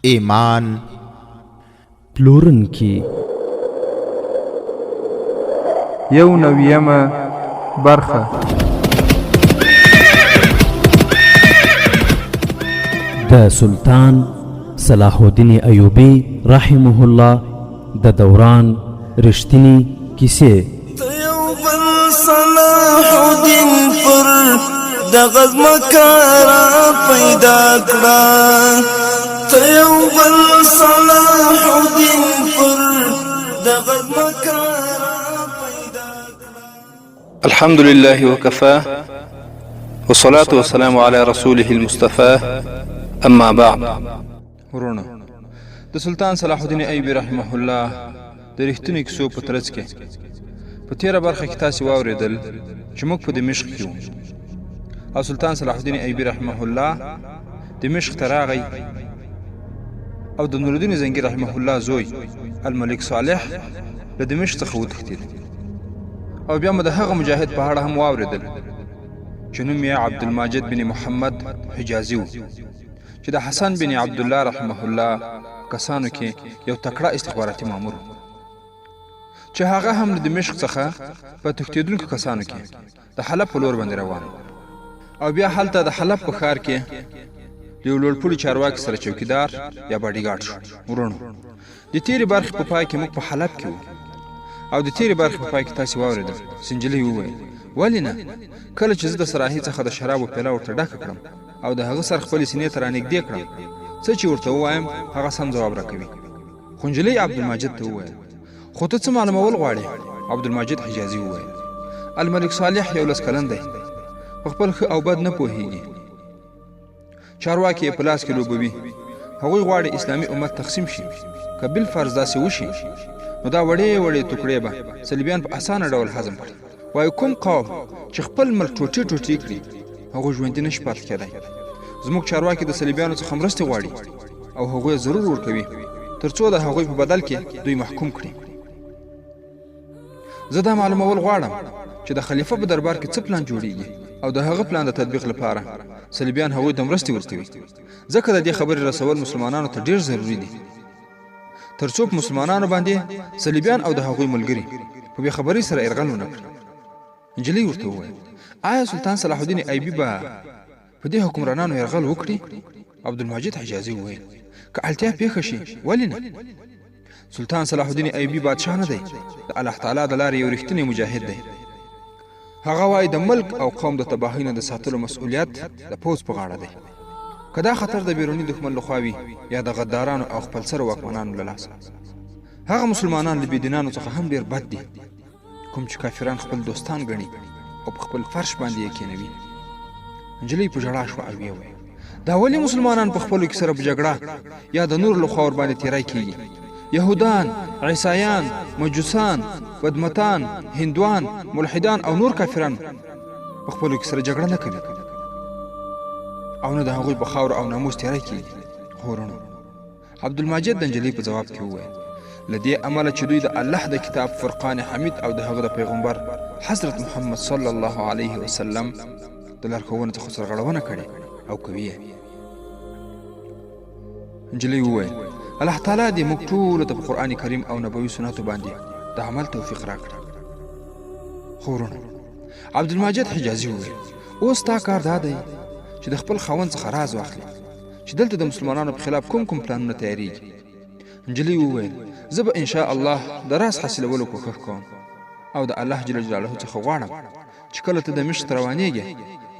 ایمان پلورونکي 91 برخه د سلطان صلاح الدین ایوبی رحمه الله د دوران رښتینی کیسې. صلاح الدین پر دغه مکارا پیدا کړه، ته یو بل صلاح الدین پر دغه مکارا پیدا کړه. الحمد لله وكفى والصلاة والسلام على رسوله المصطفى اما بعد. ورونه د سلطان صلاح الدین ایوبی رحمه الله د رښتینې کیسو په ترڅ کې په تیره برخه کې تاسو واوریدل چې موږ په دمشق کې وو او سلطان صلاح الدین ایوبی رحمه الله دمشق ته راغی او د نور الدین زنګي رحمه الله زوی الملک صالح له دمشق څخه وتښتېد او بیا مو د هغه مجاهد په اړه هم واوریدل چې نوم یې عبدالماجد بن محمد حجازي و چې د حسن بن عبدالله رحمه الله کسانو کې یو تکړه استخباراتي مامور و چې هغه هم د دمشق څخه په تښتېدونکو کسانو کې د حلب په لور باندې روان او بیا هلته د حلب په ښار کې د یو لوړپوړي چارواکي سره چوکیدار یا باډیګارډ شو. ورونو د تیرې برخې په پای کې موږ په حلب کې وو او د تیرې برخې په پای کې تاسې واورېدل سنجلۍ وویل ولې نه کله چې زه د سراحي څخه د شرابو پیاله ورته ډکه کړم او د هغه سر خپلې سینې ته رانږدې کړم څه چې ورته ووایم هغه سم ځواب راکوي. خو نجلۍ عبدالماجد ته وویل خو ته څه معلومول غواړې؟ عبدالماجد حجازي وویل الملک صالح 11 کلن دی، په خپل ښه او بد نه پوهیږي، چارواکي یې په لاس کې لوبوي، هغوی غواړي اسلامي امت تقسیم شي، که بالفرض داسې وشي نو دا وړې وړې ټوکړې به صلیبیان په اسانه ډول هضم کړي. وایي کوم قوم چې خپل ملک ټوټې ټوټې کړي هغوی ژوندي نشي پاتې کېدی. زموږ چارواکي د صلیبیانو څخه مرستې غواړي او هغوی ضرور ورکوي تر څو د هغوی په بدل کې دوی محکوم کړي. زه دا معلومول غواړم چې د خلیفه په دربار کې څه پلان جوړیږي او د هغه پلان د تطبیق لپاره صلیبیان هغوی ته مرستې ورکوي، ځکه د دې خبرې رسول مسلمانانو ته ډیر ضروری دي تر څو په مسلمانانو باندې صلیبیان او د هغوی ملګري په بې خبرۍ سره یرغل ونه کړي. نجلۍ ورته وویل آیا سلطان صلاح الدین ایوبي به په دې حکمرانانو یرغل وکړي؟ عبدالماجد حجازي وویل که اړتیا پیښه شي ولې نه؟ سلطان صلاح الدین ایوبي بادشاه نه دی، د الله تعالی د لارې یو رښتینی مجاهد دی. هغه وایي د ملک او قوم د تباهۍ نه د ساتلو مسؤلیت د پوځ په غاړه دی، که دا خطر د بیروني دښمن لخوا وي یا د غدارانو او خپلسرو واکمنانو له لاسه. هغه مسلمانان له بېدینانو څخه هم ډېر بد دي کوم چې کافران خپل دوستان ګڼي او په خپل فرش باندې یې کېنوي. نجلۍ په ژړا شوه او ویې ویل دا ولې مسلمانان په خپلو کې سره په جګړه یا د نورو لخوا ورباندې تېری کېږي؟ یهودان، عیسایان، مجوسان، بدمتان، هندوان، ملحدان او نور کافران په خپلو کې سره جګړه نه کوي او نه د هغوی په خاورو او ناموس تېری کېږي. خو ورونو عبدالماجد د نجلۍ په ځواب کې وویل له دې امله چې دوی د الله د کتاب فرقان حمید او د هغه د پیغمبر حضرت محمد صلی الله علیه وسلم د لارښوونو څخه سرغړونه کړې او کوي یې. نجلۍ وویل الله تعالی دې موږ ټولو ته په قرآن کریم او نبوي سنتو باندې د عمل توفیق راکړي. خو ورونو عبدالماجد حجازي وویل اوس تا کار دا دی چې د خپل خاوند څخه راز واخلي چې دلته د مسلمانانو په خلاف کوم کوم پلانونه تیاریږي. نجلۍ وویل زه به انشاء الله د راز حاصلولو کوښښ کوم او د الله جل جلاله څخه غواړم چې کله ته د مشق روانېږې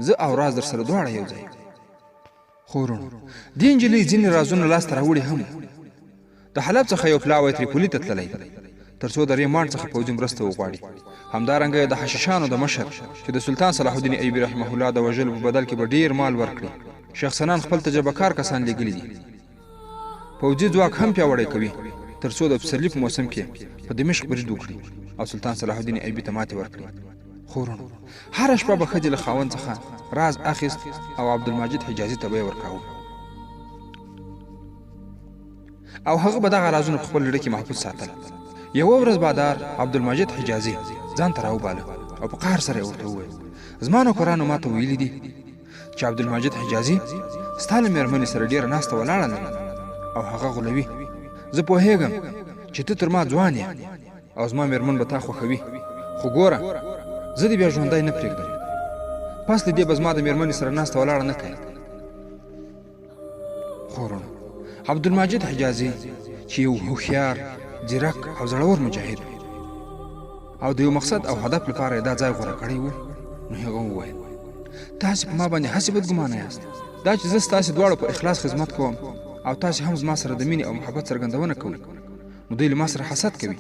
زه او راز در سره دواړه یو ځای. خو ورونو دې نجلۍ ځینې رازونه لاسته راوړي هم. د حلب څخه یو پلاوی تریپولي ته تللی تر څو د ریمانډ څخه پوځي مرسته وغواړي. همدارنګه د حشیشانو د مشر چې د سلطان صلاح الدین ایوبي رحمه الله د وژلو په بدل کې به ډیر مال ورکړي. شیخ سنان خپل تجربه کار کسان لیږلي دي، پوځي ځواک هم پیاوړی کوي تر څو د پسرلي په موسم کې په دمشق برید وکړي او سلطان صلاح الدین ایوبي ته ماتې ورکړي. خو ورونو هره شپه به ښځې له خاوند څخه راز اخیست او عبدالماجد حجازي ته به یې ورکاوه او هغه به دغه رازونه په خپل زړه کې محفوظ ساتل. یوه ورځ بادار عبدالماجد حجازي ځان ته راوباله او په قهر سره یې ورته وویل زما نوکرانو ما ته ویلي دي چې عبدالماجد حجازي ستا له مېرمنې سره ډېره ناسته ولاړه لري او هغه غولوي. زه پوهیږم چې ته تر ما ځوان یې او زما مېرمن به تا خوښوي، خو ګوره زه دې بیا ژوندی نه پرېږدم. پس له دې به زما د مېرمنې سره ناسته ولاړه نه کوي. خو وروڼو، عبدالمجید حجازي چې یو هوښیار، ځیرک او زړور مجاهد و او د یو مقصد او هدف لپاره یې دا ځای غوره کړی و، نو هغه وویل تاسې په ما باندې هسې بدګمانه یاست دا چې زه ستاسې دواړو په اخلاص خدمت کوم او تاسې هم زما سره د مینې او محبت څرګندونه کوئ، نو دوی له ما سره حسد کوي.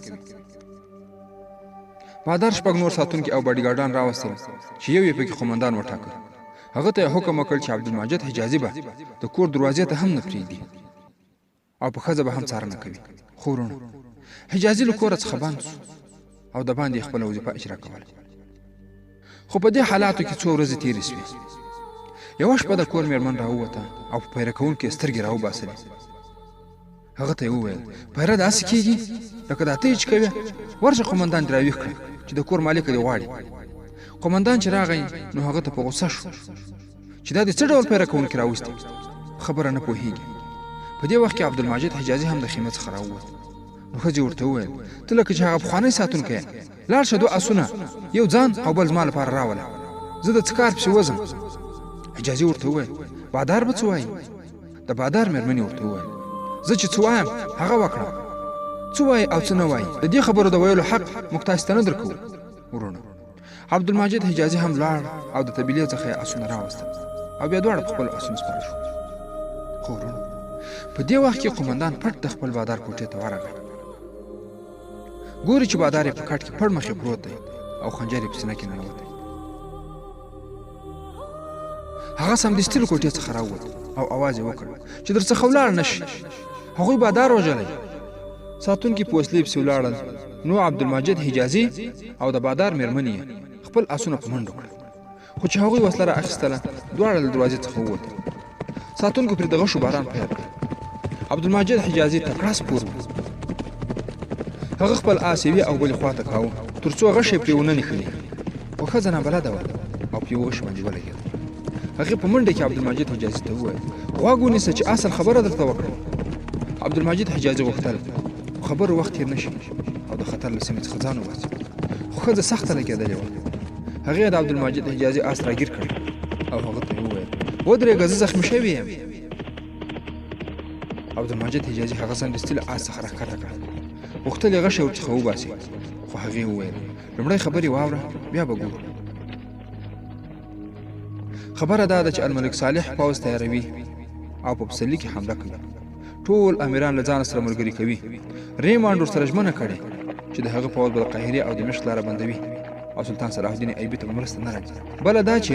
بهادر شپږ نور ساتونکي او باډیګارډان راوستل چې یو یې پکې قومندان وټاکه. هغه ته یې حکم وکړ چې عبدالمجید حجازي به د کور دروازې ته هم نه پرېږدي او په ښځه به هم څارنه کوي. خو وروڼو، حجازي له کوره څخه بند شو او د باندې خپله وظیفه اجرا کوله. خو په دې حالاتو کې څو ورځې تېرې شوې. یوه شپه د کور مېرمن راووته او په پیره کوونکي یې سترګې راوباسلې. هغه ته یې وویل پیره داسې کېږي لکه دا ته یې چې کوې. ورشه قومندان دې راویښ کړه چې د کور مالک دې غواړي. قومندان چې راغی نو هغه ته په غوسه شو چې دا دې څه ډول پیره کوونکي راوستي، خبره نه پوهېږي. په دې وخت کې عبدالمجید حجازي هم د خیمې څخه راووت. نو ښځې ورته وویل ته لکه چې هغه پخوانی ساتونکی یې، لاړ شه 2 آسونه، یو ځان او بل زما لپاره راوله، زه د څه کار پسې وځم. حجازي ورته وویل بادار به څه وایي؟ د بادار مېرمنې ورته وویل زه چې څه وایم هغه وکړه، څه وایي او څه نه وایي د دې خبرو د ویلو حق موږ تاسې ته نه درکوو. وروڼو، عبدالمجید حجازي هم لاړ او د طبیلې څخه یې آسونه راوستل او بیا دواړه په خپلو آسونو سپاره شو. خو وروڼو، په دې وخت کې قومندان پټ د خپل بادار کوټې ته ورغی. ګوري چې بادار یې په کټ کې پړ مخې پروت دی او خنجر یې په سینه کې ننوتی. هغه سمدستي له کوټې څخه راووت او اواز یې وکړ چې در څخه ولاړ نه شي. هغوی بادار وژلی. ساتونکي په وسلې پسې ولاړل. نو عبدالمجید حجازي او د بادار مېرمنې یې خپل آسونه په منډو کړل. خو چې هغوی وسله را اخیستله دواړه له دروازې څخه ووتل. ساتونکو پرې د غشو باران پیل کړ. عبدالمجید حجازي تکړه سپور و. هغه خپل آس یوې او بلې خواته کاوه تر څو غشې پرې ونه نښلي. خو ښځه نابلده وه او په یو غش باندې ولګېده. هغې په منډه کې عبدالمجید حجازي ته وویل غوږ ونیسه چې اصل خبره درته وکړم. عبدالمجید حجازي غوښتل خبرو وخت تېر نه شي او د خطر له سیمې څخه ځان وباسي. خو ښځه سخته لګېدلې وه. هغې د عبدالمجید حجازي آس راګیر کړ او هغه ته یې وویل ودرېږه زه زخمي شوی یم. عبدالمجید حجازي هغه سمدستي له آس څخه راښکته کړه. غوښتل یې غشی ورڅخه وباسي، خو هغې وویل لومړی خبرې واوره بیا به ګورو. خبره دا ده چې الملک صالح پوځ تیاروي او په پسرلي کې حمله کوي. ټول امیران له ځان سره ملګري کوي. ریمانډ ورسره ژمنه کړې چې د هغه پوځ به د قاهرې او دمشق لاره بندوي او سلطان صلاح الدین ایوبي ته به مرسته نه راځي. بله دا چې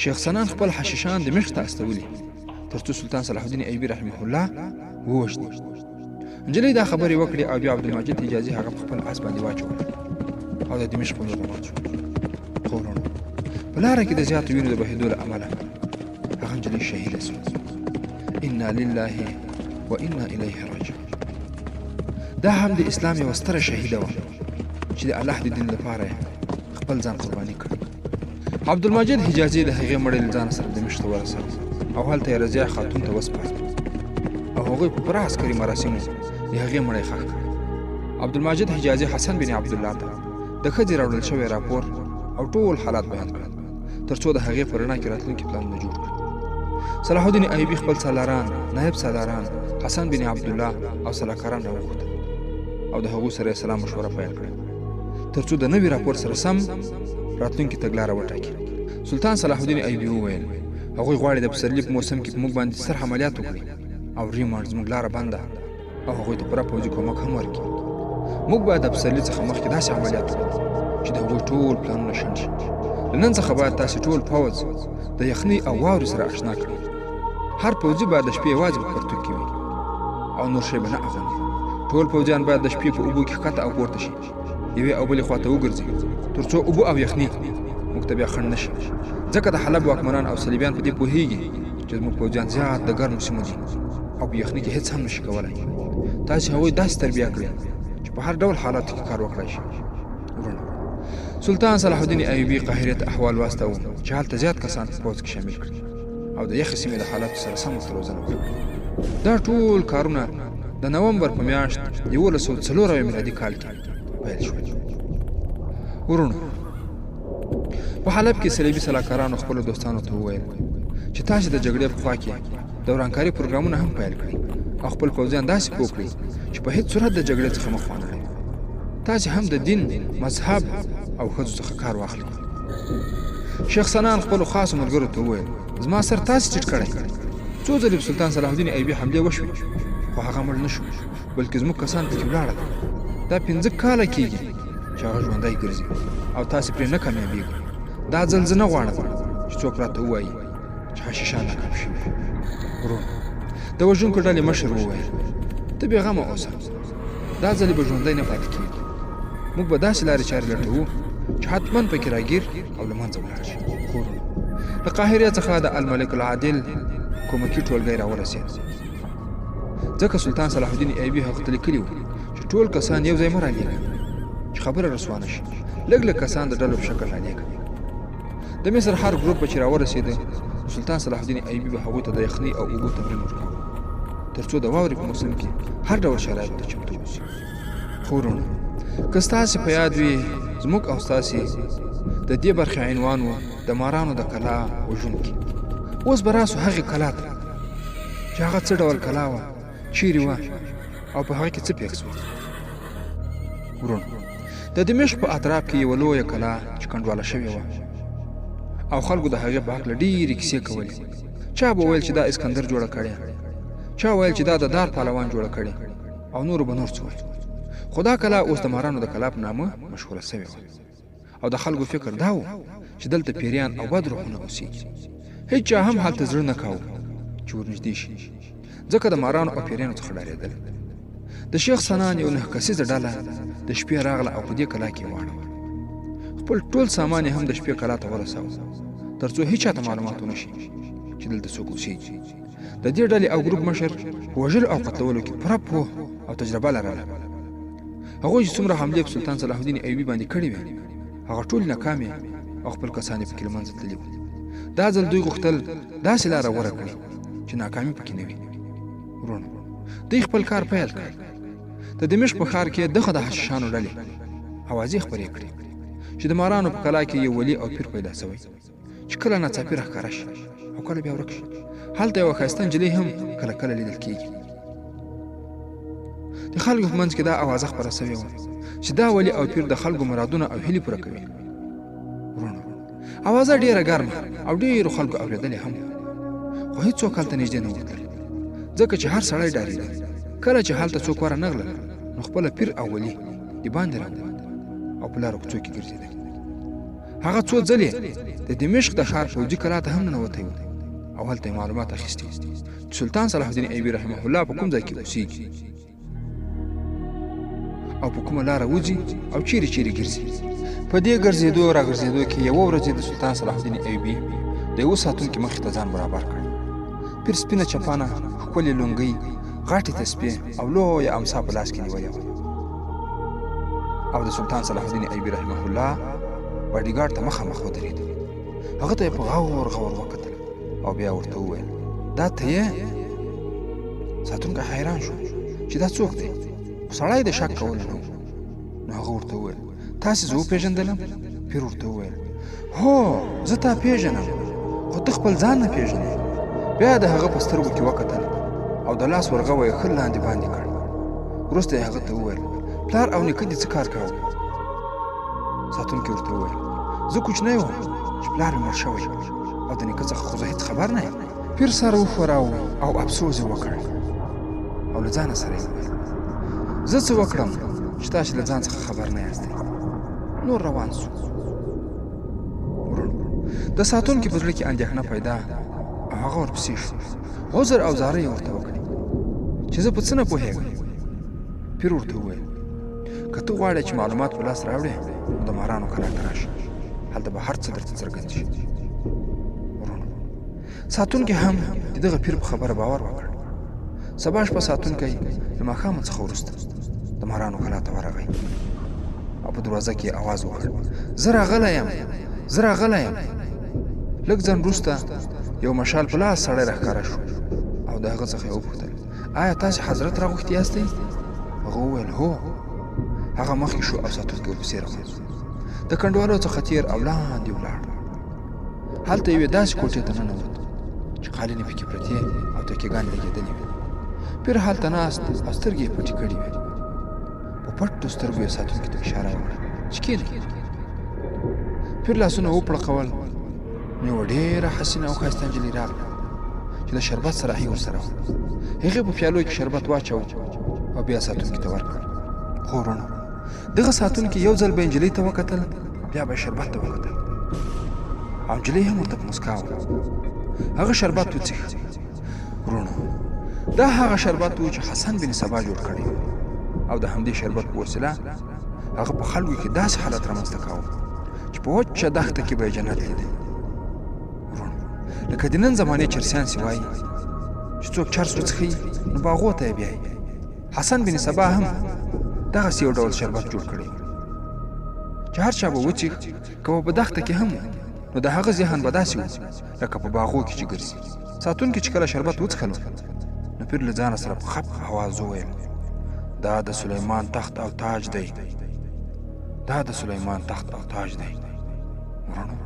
شیخ سنان خپل حشیشان دمشق ته استولي تر څو سلطان صلاح الدین ایوبي رحمه الله ووژني. نجلۍ دا خبرې وکړې او بیا عبدالمجید حجازي هغه په خپل آس باندې واچول او د دمشق په لور روان شو. خو وروڼو، په لاره کې د زیاتو وینو د بهېدو له امله هغه نجلۍ شهیده سوه. انا لله و انا الیه راجعون. دا هم د اسلام یوه ستره شهیده وه چې د الله د دین لپاره خپل ځان قرباني کړ. عبدالمجید حجازي د هغې مړی له ځان سره دمشق ته ورسول او هلته یې رضیه خاتون ته وسپارل او هغوی په پوره عسکري مراسمو د هغې مړی ښخ کړ. عبدالمجید حجازي حسن بن عبدالله ته د ښځې راوړل شوی راپور او ټول حالات بیان کړل تر څو د هغې په رڼا کې راتلونکي پلانونه جوړ کړي. صلاح الدین ایوبي خپل سالاران، نایب سالاران، حسن بن عبدالله او سلاکاران راوغوښتل او د هغوی سره یې سلا مشوره پیل کړه تر څو د نوي راپور سره سم راتلونکي تګلاره وټاکي. سلطان صلاح الدین ایوبي وویل هغوی غواړي د پسرلي په موسم کې په موږ باندې ستر عملیات وکړي او ریمانډ زموږ لاره بنده او هغوی ته پوره پوځي کومک هم ورکړي. موږ باید د پسرلي څخه مخکې داسې عملیات وکړو چې د هغوی ټول پلانونه شنډ شي. له نن څخه باید تاسې ټول پوځ د یخنۍ او واورې سره اشنا کړئ. هر پوځي باید د شپې یوازې په پرتوګ کې وي او نور شی به نه اغوندي. ټول پوځیان باید د شپې په اوبو کې ښکته او پورته شي، یوې او بلې خواته وګرځي تر څو اوبه او یخني موږ ته بیا خنډ نه شي. ځکه د حلب واکمنان او صلیبیان په دې پوهېږي چې زموږ پوځیان زیات د ګرمو سیمو دي او په یخني کې هېڅ هم نشي کولی. تاسې هغوی داسې تربیه کړئ چې په هر ډول حالاتو کې کار وکړای شي. وروڼو، سلطان صلاح الدین ایوبي قاهرې ته احوال واستاوه چې هلته زیات کسان په پوځ کې شامل کړي او د یخې سیمې د حالاتو سره سم ورته روزنه وکړي. دا ټول کارونه د نومبر په میاشت 1104 میلادي کال کې پیل شول. ورونو، په حلب کې صلیبي سلاکارانو خپلو دوستانو ته وویل چې تاسې د جګړې په خوا کې د ورانکاري پروګرامونه هم پیل کړئ او خپل پوځیان داسې پوه کړئ چې په هېڅ صورت د جګړې څخه مخ وانه کړئ. تاسې هم د دین، مذهب او ښځو څخه کار واخلئ. شیخ سنان خپلو خاصو ملګرو ته وویل زما سر تاسې ټیټ کړی. څو ځلې په سلطان صلاح الدین ایوبي حملې وشوې خو هغه مړ نه شو، بلکې زموږ کسان پکې ولاړل. دا 5 کاله کېږي چې هغه ژوندی ګرځي او تاسې پرې نه کامیابېږئ. دا ځل زه نه غواړم چې څوک راته ووایي چې حشیشان ناکام شوي. ورونو، د وژونکو ډلې مشر وویل ته بېغمه اوسه، دا ځلې به ژوندی نه پاتې کېږي. موږ به داسې لارې چارې لټوو چې حتماً پکې راګیر او له منځه ولاړ شي. ورونو، د قاهرې څخه د الملک العادل کومکي ټولګی راورسېد، ځکه سلطان صلاح الدین ایوبي هغه ته لیکلي وو چې ټول کسان یو ځای مه رالېږه چې خبره رسوا نه شي. لږ لږ کسان د ډلو په شکل رالېږه. د مصر هر ګروپ به چې راورسېده سلطان صلاح الدین ایوبي به هغوی ته د یخنۍ او اوبو تمرین ورکاوه تر څو د واورې په موسم کې هر ډول شرایطو ته چمتو اوسي. خو ورونو، که ستاسې په یاد وي زموږ او ستاسې د دې برخې عنوان و د مارانو د کلا وژونکي. اوس به راسو هغې کلا ته چې هغه څه ډول کلا وه، چیرې وه او په هغه کې څه پېښ شول. ورونو، د دمشق په اطراف کې یوه لویه کلا چې کنډواله شوې وه او خلکو د هغې په هکله ډېرې کیسې کولې. چا به ویل چې دا اسکندر جوړه کړې، چا ویل چې دا د دار پهلوان جوړه کړې او نورو به نور څه ویل. خو دا کلا اوس د مارانو د کلا په نامه مشهوره سوې وه او د خلکو فکر دا و چې دلته پیریان او بد روحونه اوسېږي. هیڅ چا هم هلته زړه نه کاوه چې ورنږدې شي، ځکه د مارانو او پیریانو څخه ډارېدل. د شیخ سنان یو 9 کسیزه ډله د شپې راغله او په دې کلا کې واړوه. خپل ټول سامان یې هم د شپې کلا ته ورساوه تر څو هیچ چاته معلومات ونه شي چې دلته څوک اوسېږي. د دې ډلې او ګروپ مشر په وژلو او قتلولو کې پوره پوه او تجربه لرله. هغوی چې څومره حملې په سلطان صلاح الدین ایوبي باندې کړې وې هغه ټول ناکامې او خپل کسان یې پکې له منځه تللي وو. دا ځل دوی غوښتل داسې لاره غوره کړي چې ناکامي پکې نه وي. ورونو، دوی خپل کار پیل کړ. د دمشق په ښار کې دغه د حشیشانو ډلې اوازې خپرې کړې چې د مارانو په کلا کې یو ولي او پیر پیدا سوی چې کله ناڅاپي راښکاره شي او کله بیا ورک شي. هلته یوه ښایسته نجلۍ هم کله کله لیدل کېږي. د خلکو په منځ کې دا اوازه خپره سوې وه چې دا ولي او پیر د خلکو مرادونه او هیلې پوره کوي. ورونو، اوازه ډېره ګرمه او ډېرو خلکو اورېدلې هم، خو هېڅوک هلته نږدې نه وتل ځکه چې هر سړی ډارېده. کله چې هلته څوک ورنغلل نو خپله پیر او ولي د باندې راووت او په لارو کوڅو کې ګرځېدل. هغه څو ځلې د دمشق د ښار پوځي کلا ته هم ننوتی و او هلته یې معلومات اخیستي چې سلطان صلاح الدین ایوبي رحمه الله په کوم ځای کې اوسېږي او په کومه لاره وځي او چیرې چیرې ګرځي. په دې ګرځېدو را ګرځېدو کې یوه ورځ د سلطان صلاح الدین ایوبي د یوه ساتونکي مخې ته ځان برابر کړ. پیر سپینه چپانه، ښکلې لونګۍ، غټې تسبیح او لویه امسا په لاس کې نیولې وه او د سلطان صلاح الدین ایوبي رحمه الله باډیګارډ ته مخامخ ودرېد. هغه ته یې په غور غور وکتل او بیا ورته وویل دا ته یې؟ ساتونکی حیران شو چې دا څوک دی، خو سړی د شک کولو نه و. نو هغه ورته وویل تاسې زه وپېژندلم؟ پیر ورته وویل هو، زه تا پېژنم، خو ته خپل ځان نه پېژنې. بیا د هغه په سترګو کې وکتل او د لاس ورغوی یې ښه لاندې باندې کړ. وروسته یې هغه ته وویل پلار او نیکه دې څه کار کاوه؟ ساتونکي ورته وویل زه کوچنی وم چې پلار مې مړ شوی او د نیکه څخه خو زه هېڅ خبر نه یم. پیر سر وښوراوه او افسوس یې وکړ او له ځانه سره یې وویل زه څه وکړم چې تاسې له ځان څخه خبر نه یاستئ. نور روان سو. ورونو، د ساتونکي په زړه کې اندېښنه پیدا او هغه ورپسې شو. عذر او زارۍ یې ورته وکړې چې زه په څه نه پوهېږم. پیر ورته وویل که ته غواړې چې معلومات په لاس راوړې نو د مارانو کلا ته راشه، هلته به هر څه درته څرګند شي. ورونو، ساتونکي هم د دغه پیر په خبره باور وکړ. سبا شپه ساتونکی د ماښامه څخه وروسته د مارانو کلا ته ورغی او په دروازه کې اواز وکړ زه راغلی یم، زه راغلی یم. لږ ځنډ وروسته یو مشال په لاس سړی راښکاره شو او د هغه څخه یې وپوښتل آیا تاسې حضرت راغوښتي یاستئ؟ هغه وویل هو. هغه مخکې شو او ساتونکي ورپسې روان شو. د کنډوالو څخه تېر او لاندې ولاړ. هلته یوې داسې کوټې ته ننوت چې قالینې پکې پرتې او تکیهګانې لګېدلې وې. پیر هلته ناست او سترګې یې پټې کړې وې. په پټو سترګو یې ساتونکي ته اشاره وکړه چې کښېنئ. پیر لاسونه وپړقول. نو یوه ډېره حسینه او ښایسته نجلۍ راغله چې د شربت سراحي ورسره وه. هغې په پیالو کې شربت واچوه او بیا ساتونکي ته ورکړ. خو وروڼو، دغه ساتونکي یو ځل به نجلۍ ته وکتل، بیا به یې شربت ته وکتل او نجلۍ هم ورته په مسکا وه. هغه شربت وڅښه. وروڼو، دا هغه شربت و چې حسن بن سبا جوړ کړی و او د همدې شربت په وسیله هغه په خلکو کې داسې حالت رامنځته کاوه چې په وچه دښته کې به یې جنت لیده. وروڼو، لکه د نن زمانې چرسیان چې وایي چې څوک چرس وڅښي نو باغو ته یې بیایي. حسن بن سبا هم دغسې یو ډول شربت جوړ کړی و چې هر چا به وڅښ، که په دښته کې هم نو د هغه ذهن به داسې و لکه په باغو کې چې ګرځي. ساتونکي چې کله شربت وڅښلو نو پیر له ځانه سره په خپ آواز وویل دا د سلیمان تخت او تاج دی، دا د سلیمان تخت او تاج دی. ورونو،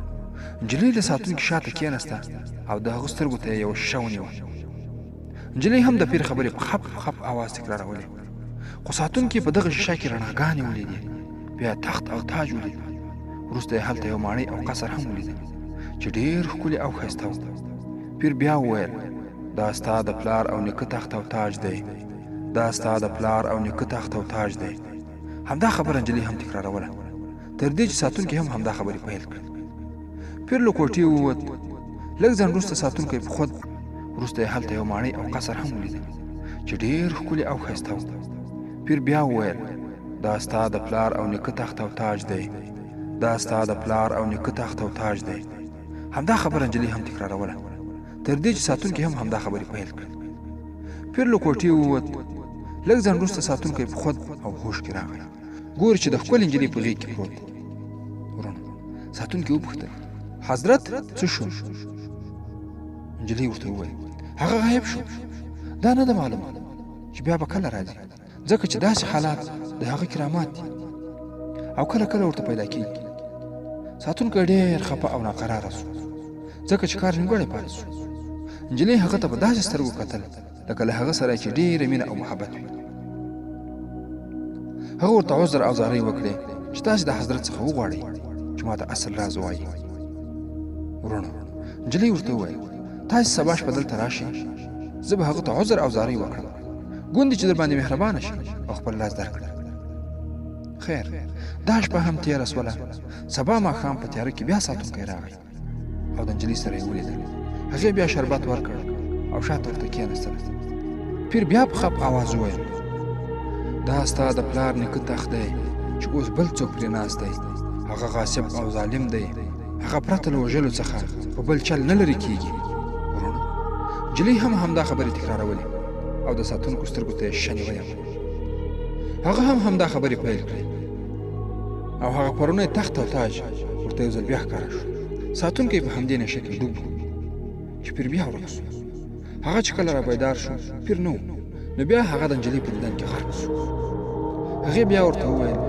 نجلۍ له ساتونکي شاته کېناسته او د هغه سترګو ته یې یوه شیشه ونیوه. نجلۍ هم د پیر خبرې په خپ خپ آواز تکرارولې، خو ساتونکي په دغه شیشه کې رڼاګانې ولیدې، بیا تخت او تاج ولید. وروسته یې هلته یو ماڼۍ او قصر هم ولیدل چې ډېر ښکلي او ښایسته و. پیر بیا وویل دا ستا د پلار او نیکه تخت او تاج دی، دا ستا د پلار او نیکه تخت او تاج دی. همدا خبره نجلۍ هم تکراروله تر دې چې ساتونکي هم همدا خبرې پیل کړې. پیر له کوټې ووت. لږ ځنډ وروسته ساتونکی په خود. وروسته یې هلته یو ماڼۍ او قصر هم ولیدل چې ډېر ښکلي او ښایسته و. پیر بیا وویل دا ستا د پلار او نیکه تخت او تاج دی، دا ستا د پلار او نیکه تخت او تاج دی. همدا خبره نجلۍ هم تکراروله تر دې چې ساتونکي هم همدا خبرې پیل کړې. پیر له کوټې ووت. لږ ځنډ وروسته ساتونکی په خود او هوش کې راغی. ګوري چې د ښکلې نجلۍ په غېږ کې پروت دی. ورونو، ساتونکي وپوښتل حضرت څه شو؟ نجلۍ ورته وویل هغه غایب شو. دا نه ده معلومه چې بیا به کله راځي، ځکه چې داسې حالات د هغه کرامات دي او کله کله ورته پیدا کېږي. ساتونکی ډېر خفه او ناقراره شو ځکه چې کار نیمګړی پاتې شو. نجلۍ هغه ته په داسې سترګو کتل لکه له هغه سره چې ډېره مینه او محبت وي. هغه ورته عذر او زارۍ وکړې چې تاسې د حضرت څخه وغواړئ چې ما ته اصل راز ووایي. ورونو، نجلۍ ورته وویل تاسې سبا شپه دلته راشئ، زه به هغه ته عذر او زارۍ وکړم، ګوندې چې در باندې مهربانه شي او خپل لاس درکړي. خیر، دا شپه هم تېره سوله. سبا ماښام په تیاره کې بیا ساتونکی راغی او د نجلۍ سره یې ولیدل. هغې بیا شربت ورکړ او شاته ورته کېناستله. پیر بیا په خپ آواز وویل دا ستا د پلار نیکه تخت دی چې اوس بل څوک پرې ناست دی. هغه غاصب او ظالم دی، هغه پرته له وژلو څخه په بل چل نه لرې کېږي. ورونو، نجلۍ هم همدا خبرې تکرارولې او د ساتونکو سترګو ته یې شیشه نیولې وه. هغه هم همدا خبرې پیل کړې او هغه پرونی تخت او تاج ورته یو ځل بیا ښکاره شو. ساتونکی په همدې نشه کې ډوب و چې پیر بیا ورک شو. هغه چې کله را بیدار شو پیر نه و، نو بیا هغه د نجلۍ په دیدن کې غرق شو. هغې بیا ورته وویل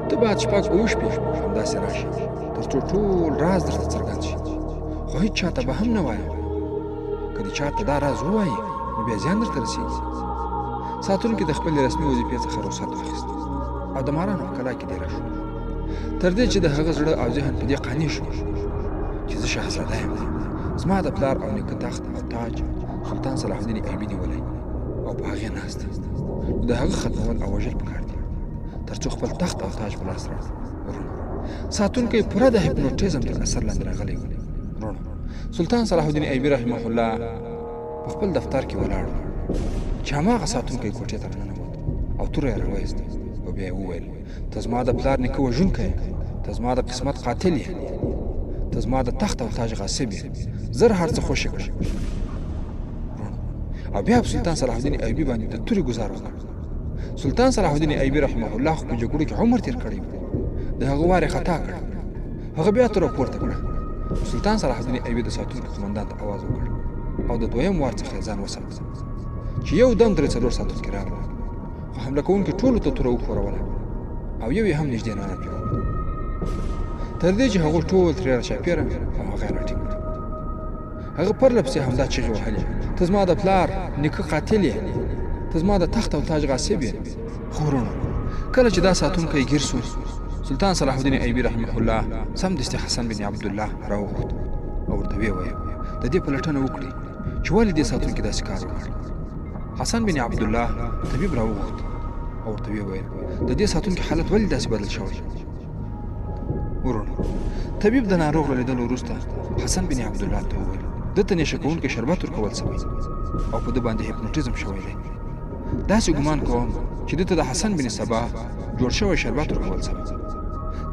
ته باید شپږ اوه شپې همداسې راشي تر څو ټول راز درته څرګند شي، خو هېڅ چا ته به هم نه وایم. که دې چا ته دا راز ووایي نو بیا زیان درته رسېږي. ساتونکي د خپلې رسمي وظیفې څخه رخصت واخیست او د مارانو په کلا کې دېره شو، تر دې چې د هغه زړه او ذهن په دې قانع شو چې زه شهزاده یم. زما د پلار او نیکه تخت او تاج سلطان صلاح الدین ایوبي نیولی او په هغې ناست دی. د هغه ختمول او وژل پکار دي تر څو خپل تخت او تاج په لاس راوړي. ورونو، ساتونکی پوره د هیپنوټیزم تر اثر لاندې راغلی و. ورونو، سلطان صلاح الدین ایوبي رحمه الله په خپل دفتر کې ولاړ و چې هماغه ساتونکی کوټې ته راننوت او توره یې راوایست او بیا یې وویل ته زما د پلار نیکه وژونکی یې، ته زما د قسمت قاتل یې، ته زما د تخت او تاج غاصب یې، زر هر څه خوشې کړه. او بیا په سلطان صلاح الدین ایوبي باندې د تورې ګزار وکړ. سلطان صلاح الدین ایوبي رحمه الله خو په جګړو کې عمر تېر کړی و، د هغه وار یې خطا کړ. هغه بیا توره پورته کړه. سلطان صلاح الدین ایوبي د ساتونکو قمندان ته اواز وکړ او د دویم وار څخه ځان وساته چې یو دم 3-4 ساعتونو کې راغله، خو حمله کوونکي ټولو ته توره وښوروله او یو یې هم نږدې نه پرېښود، تر دې چې هغوی ټول ترې راچاپېره او هغه یې راټینګ کړ. هغه پرله پسې همدا چغې وهلې: ته زما د پلار نیکه قاتل یې، ته زما د تخت او تاج غاصب یې. خو وروڼو، کله چې دا ساتونکی ګیر سو، سلطان صلاح الدین ایوبي رحمه الله سمدستي حسن بن عبدالله راوغوښت او ورته ویې ویل د دې پلټنه وکړي چې ولې دې ساتونکي داسې کار وکړ. حسن بن عبدالله طبیب راوغوښت او ورته ویې ویل د دې ساتونکي حالت ولې داسې بدل شوی. ورونو، طبیب د ناروغ له لیدلو وروسته حسن بن عبدالله ته وویل ده ته نشه کوونکی شربت ورکول سوی او په ده باندې هیپنوټیزم شوی دی. داسې ګمان کوم چې ده ته د حسن بن صباح جوړ شوی شربت ورکول سوی.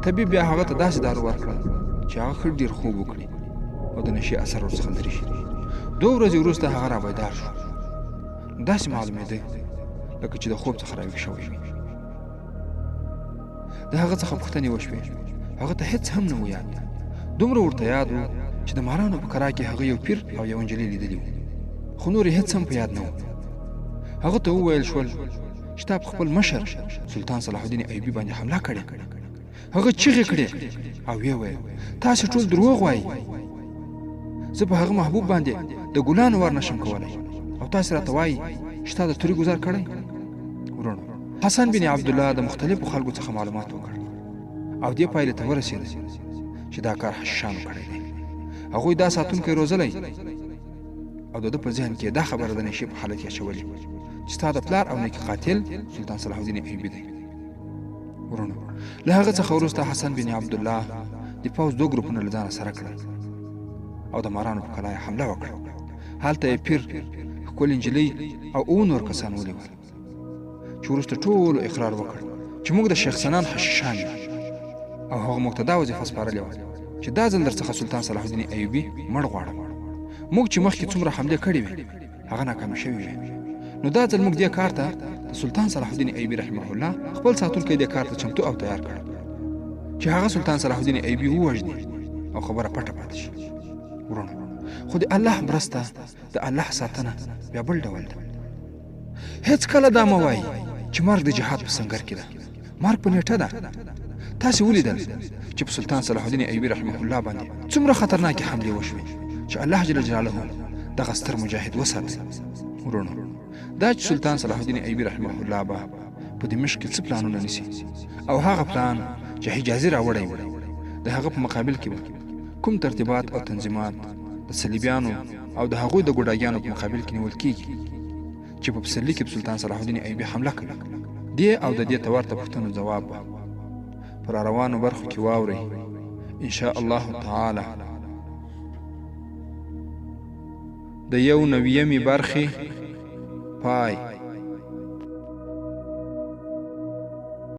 طبیب بیا هغه ته داسې دارو ورکړل چې هغه ښه ډېر خوب وکړي او د نشې اثر ورڅخه لرې شي. 2 ورځې وروسته هغه رابیدار شو. داسې معلومېده لکه چې د خوب څخه راویښ شوی وي. د هغه څخه پوښتنې وشوې، هغه ته هېڅ هم نه و یاد. دومره ورته یاد و چې د مارانو په کرا کې هغه یو پیر او یو نجلۍ لیدلي وو، خو نور یې هېڅ هم په یاد نه و. هغه ته وویل شول چې تا په خپل مشر سلطان صلاح الدین ایوبي باندې حمله کړې. هغه چیغې کړې او ویې ویل تاسې ټول دروغ وایي، زه په هغه محبوب باندې د ګلانو وار نشم کولی او تاسې راته وایي چې تا د تورې ګزار کړی. ورونو، حسن بن عبدالله د مختلفو خلکو څخه معلومات وکړ او دې پایلې ته ورسېده چې دا کار حشاشانو کړی دی. هغوی دا ساتونکی روزلی او د ده په ذهن کې دا خبره د نشې په حالت کې اچولې چې ستا د پلار او نیکه قاتل سلطان صلاح الدین ایوبي دی. ورونو، له هغه څخه وروسته حسن بن عبدالله د پوځ 2 ګروپونه له ځانه سره کړل او د مارانو په کلا یې حمله وکړه. هلته یې پیر، ښکلې نجلۍ او نور کسان ونیول چې وروسته ټولو اقرار وکړ چې موږ د شیخ سنان حشاشان یو او هغه موږ ته دا وظیفه سپارلې وه چې دا ځل درڅخه سلطان صلاح الدین ایوبي مړ غواړم. موږ چې مخکې څومره حملې کړې وې هغه ناکامې شوې وې، نو دا ځل موږ دې کار ته د سلطان صلاح الدین ایوبي رحمه الله خپل ساتونکی دې کار ته چمتو او تیار کړ چې هغه سلطان صلاح الدین ایوبي ووژني او خبره پټه پاتې شي. ورونو، خو د الله مرسته، د الله ساتنه بیا بل ډول ده. هېڅ کله دا مه وایي چې مرګ د جهاد په سنګر کې ده، مرګ په نیټه ده. تاسې ولیدل چې په سلطان صلاح الدین ایوبي رحمه الله باندې څومره خطرناکې حملې وشوې چې الله جل جلاله دغه ستر مجاهد وساتي. ورونو، دا چې سلطان صلاح الدین ایوبي رحمه الله به په دمشق کې څه پلانونه نیسي او هغه پلان چې حجازي راوړی و د هغه په مقابل کې کوم ترتیبات او تنظیمات د صلیبیانو او د هغوی د ګوډاګیانو په مقابل کې نیول کېږي چې په پسرلي کې سلطان صلاح الدین ایوبي حمله کوي. دې او د دې ته ورته پوښتنو ځواب پر روانو برخو کې واورئ ان شاء الله تعالی. د 91 برخې پای.